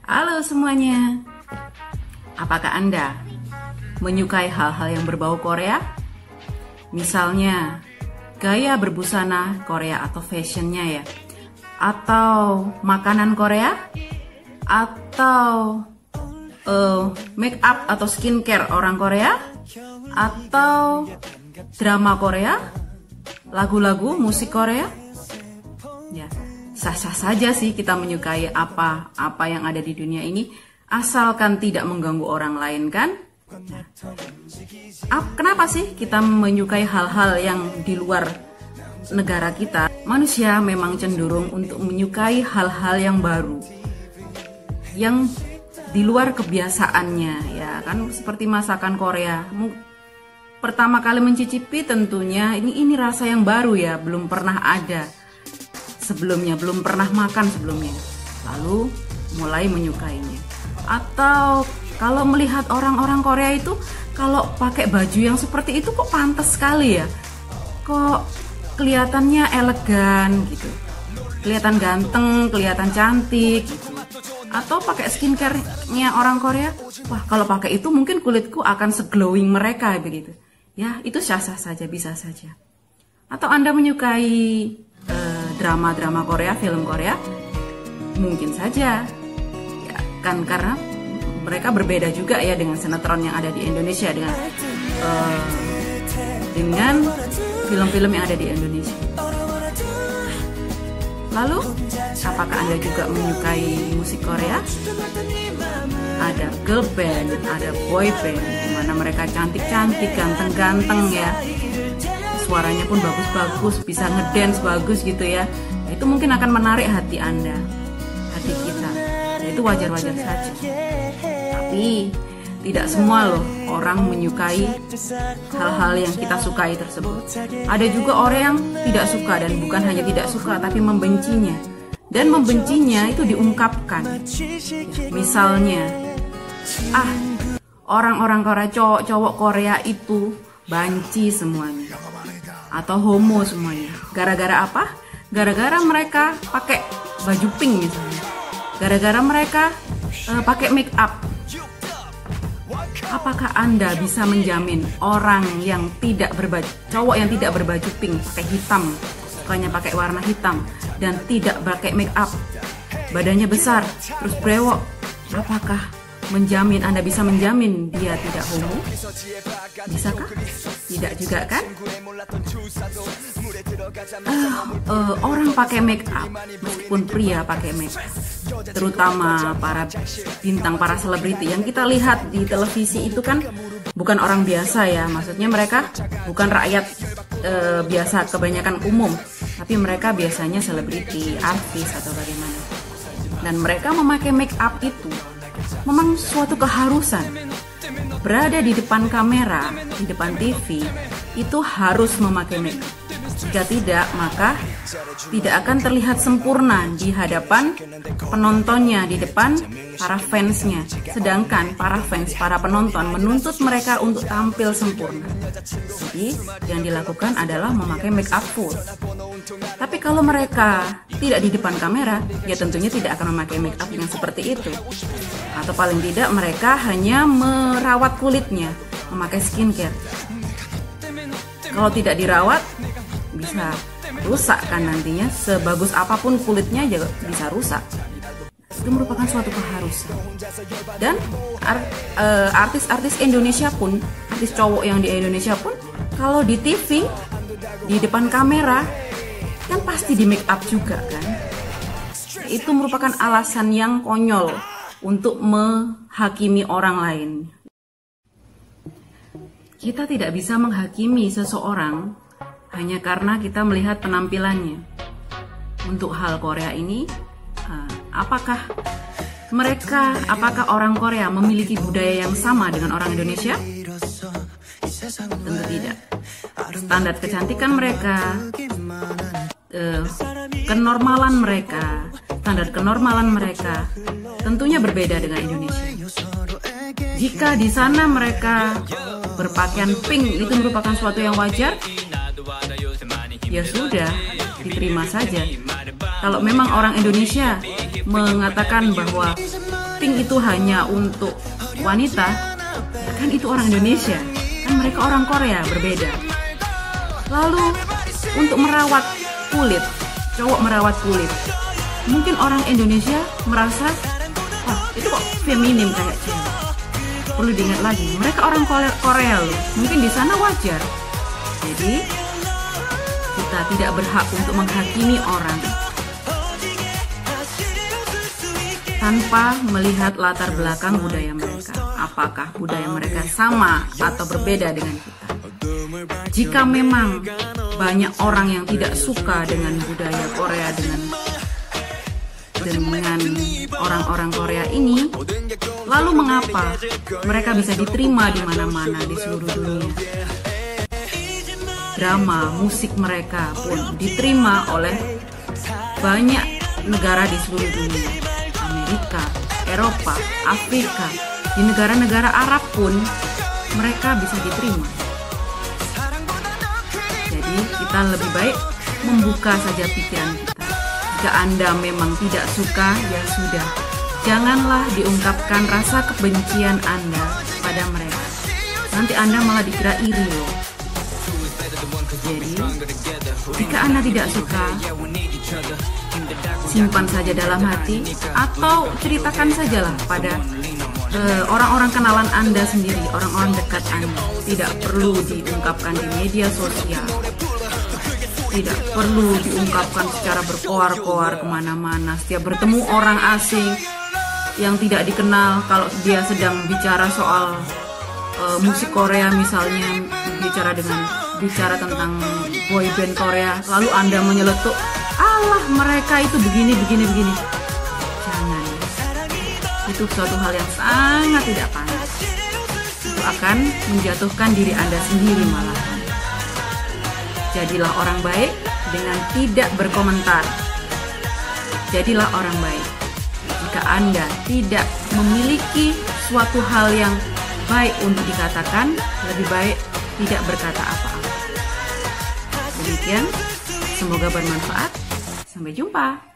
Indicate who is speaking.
Speaker 1: Halo semuanya, apakah Anda menyukai hal-hal yang berbau Korea? Misalnya, gaya berbusana Korea atau fashionnya ya, atau makanan Korea, atau make up atau skincare orang Korea, atau drama Korea, lagu-lagu musik Korea. Ya, sah-sah saja sih kita menyukai apa yang ada di dunia ini, asalkan tidak mengganggu orang lain kan? Kenapa sih kita menyukai hal-hal yang di luar negara kita? Manusia memang cenderung untuk menyukai hal-hal yang baru, yang di luar kebiasaannya, ya kan? Seperti masakan Korea. Pertama kali mencicipi tentunya ini rasa yang baru ya, belum pernah ada sebelumnya, belum pernah makan sebelumnya, lalu mulai menyukainya. Atau kalau melihat orang-orang Korea itu kalau pakai baju yang seperti itu kok pantas sekali ya, kok kelihatannya elegan gitu, kelihatan ganteng, kelihatan cantik gitu. Atau pakai skincare-nya orang Korea, wah kalau pakai itu mungkin kulitku akan seglowing mereka begitu. Ya itu sah-sah saja, bisa saja. Atau Anda menyukai drama-drama Korea, film Korea, mungkin saja ya, kan karena mereka berbeda juga ya dengan sinetron yang ada di Indonesia, dengan film-film yang ada di Indonesia. Lalu, apakah Anda juga menyukai musik Korea? Ada girl band, ada boy band, dimana mereka cantik-cantik, ganteng-ganteng ya. Suaranya pun bagus-bagus, bisa ngedance bagus gitu ya. Itu mungkin akan menarik hati Anda, hati kita. Ya, itu wajar-wajar saja. Tapi tidak semua loh orang menyukai hal-hal yang kita sukai tersebut. Ada juga orang yang tidak suka, dan bukan hanya tidak suka tapi membencinya. Dan membencinya itu diungkapkan. Misalnya, orang-orang Korea, cowok Korea itu banci semuanya, atau homo semuanya. Gara-gara apa? Gara-gara mereka pakai baju pink misalnya. Gara-gara mereka pakai make up. Apakah Anda bisa menjamin orang yang tidak berbaju, cowok yang tidak berbaju pink, pakai hitam, sukanya pakai warna hitam, dan tidak pakai make up, badannya besar, terus brewok, apakah Anda bisa menjamin dia tidak homo? Bisakah? Tidak juga kan? Orang pakai make up, meskipun pria pakai make up, terutama para bintang, para selebriti yang kita lihat di televisi itu kan bukan orang biasa ya, maksudnya mereka bukan rakyat biasa, kebanyakan umum, tapi mereka biasanya selebriti, artis atau bagaimana. Dan mereka memakai make up itu memang suatu keharusan. Berada di depan kamera, di depan TV, itu harus memakai make up. Jika tidak, maka tidak akan terlihat sempurna di hadapan penontonnya, di depan para fansnya. Sedangkan para fans, para penonton menuntut mereka untuk tampil sempurna. Jadi, yang dilakukan adalah memakai make up full. Tapi kalau mereka tidak di depan kamera, ya tentunya tidak akan memakai make up yang seperti itu. Atau paling tidak mereka hanya merawat kulitnya, memakai skincare. Kalau tidak dirawat, bisa rusak kan nantinya. Sebagus apapun kulitnya juga bisa rusak. Itu merupakan suatu keharusan. Dan artis-artis Indonesia pun, artis cowok yang di Indonesia pun, kalau di TV, di depan kamera, kan pasti di make up juga kan. Itu merupakan alasan yang konyol untuk menghakimi orang lain. Kita tidak bisa menghakimi seseorang hanya karena kita melihat penampilannya. Untuk hal Korea ini, apakah orang Korea memiliki budaya yang sama dengan orang Indonesia? Tentu tidak. Standar kecantikan mereka, kenormalan mereka, standar kenormalan mereka tentunya berbeda dengan Indonesia. Jika di sana mereka berpakaian pink itu merupakan suatu yang wajar, ya sudah, diterima saja. Kalau memang orang Indonesia mengatakan bahwa Blackpink itu hanya untuk wanita, ya kan itu orang Indonesia, kan mereka orang Korea, berbeda. Lalu untuk merawat kulit, cowok merawat kulit, mungkin orang Indonesia merasa, wah itu kok feminim kayak cewek. Perlu diingat lagi, mereka orang Korea loh, mungkin di sana wajar. Jadi kita tidak berhak untuk menghakimi orang tanpa melihat latar belakang budaya mereka. Apakah budaya mereka sama atau berbeda dengan kita? Jika memang banyak orang yang tidak suka dengan budaya Korea, dengan orang-orang Korea ini, lalu mengapa mereka bisa diterima di mana-mana di seluruh dunia? Drama, musik mereka pun diterima oleh banyak negara di seluruh dunia. Amerika, Eropa, Afrika, di negara-negara Arab pun mereka bisa diterima. Jadi kita lebih baik membuka saja pikiran kita. Jika Anda memang tidak suka, ya sudah, janganlah diungkapkan rasa kebencian Anda pada mereka. Nanti Anda malah dikira iri loh. Jadi, jika Anda tidak suka, simpan saja dalam hati atau ceritakan sajalah pada orang-orang kenalan Anda sendiri, orang-orang dekat Anda. Tidak perlu diungkapkan di media sosial, tidak perlu diungkapkan secara berkoar-koar kemana-mana. Setiap bertemu orang asing yang tidak dikenal, kalau dia sedang bicara soal musik Korea misalnya, bicara tentang boyband Korea, lalu Anda menyeletuk, alah mereka itu begini. Jangan. Itu suatu hal yang sangat tidak pantas. Itu akan menjatuhkan diri Anda sendiri malahan. Jadilah orang baik dengan tidak berkomentar. Jadilah orang baik. Jika Anda tidak memiliki suatu hal yang baik untuk dikatakan, lebih baik tidak berkata apa-apa. Demikian, semoga bermanfaat. Sampai jumpa.